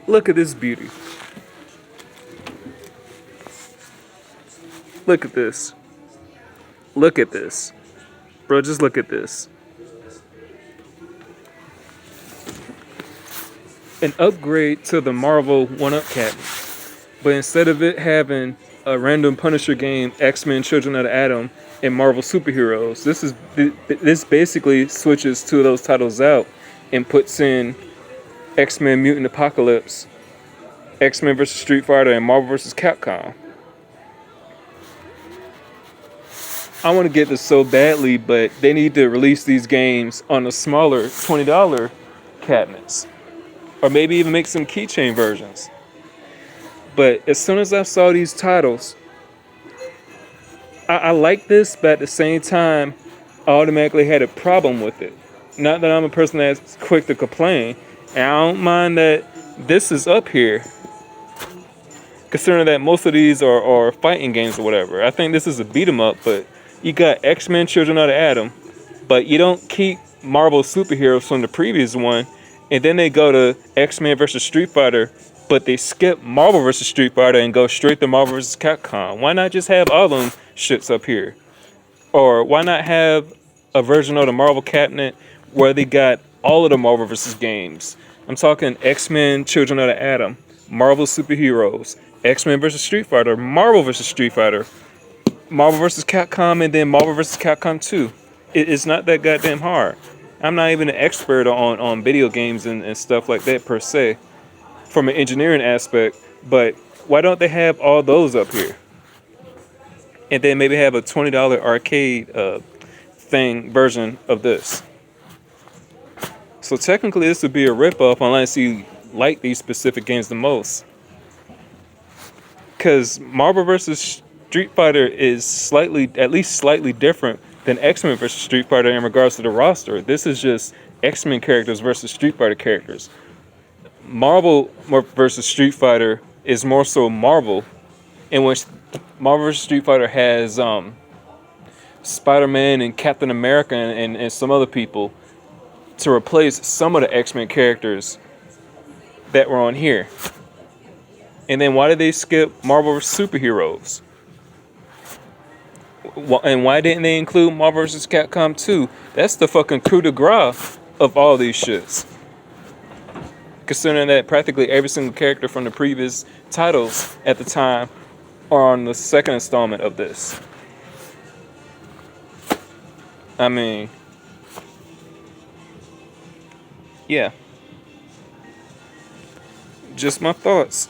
Look at this beauty. Look at this. Look at this. Bro, just look at this. An upgrade to the Marvel 1-Up cabinet. But instead of it having a random Punisher game, X-Men Children of the Atom, and Marvel Superheroes, this basically switches two of those titles out and puts in X-Men Mutant Apocalypse, X-Men vs. Street Fighter, and Marvel vs. Capcom. I want to get this so badly, but they need to release these games on the smaller $20 cabinets. Or maybe even make some keychain versions. But as soon as I saw these titles, I like this, but at the same time, I automatically had a problem with it. Not that I'm a person that's quick to complain, and I don't mind that this is up here, considering that most of these are fighting games or whatever. I think this is a beat 'em up, but you got X-Men Children of the Atom, but you don't keep Marvel superheroes from the previous one, and then they go to X-Men vs. Street Fighter, but they skip Marvel vs. Street Fighter and go straight to Marvel vs. Capcom. Why not just have all them shits up here? Or why not have a version of the Marvel cabinet where they got all of the Marvel vs. games? I'm talking X-Men Children of the Atom, Marvel superheroes, X-Men vs. Street Fighter, Marvel vs. Street Fighter, Marvel vs. Capcom, and then Marvel vs. Capcom 2. It's not that goddamn hard. I'm not even an expert on video games and stuff like that per se, from an engineering aspect, but why don't they have all those up here? And then maybe have a $20 arcade version of this. So technically this would be a ripoff unless you like these specific games the most. Because Marvel vs. Street Fighter is at least slightly different than X-Men vs. Street Fighter in regards to the roster. This is just X-Men characters versus Street Fighter characters. Marvel vs. Street Fighter is more so Marvel, in which Marvel vs. Street Fighter has Spider-Man and Captain America and some other people to replace some of the X-Men characters that were on here. And then why did they skip Marvel vs. Superheroes? And why didn't they include Marvel vs. Capcom 2? That's the fucking coup de grace of all these shits. Considering that practically every single character from the previous titles at the time are on the second installment of this. I mean, yeah. Just my thoughts.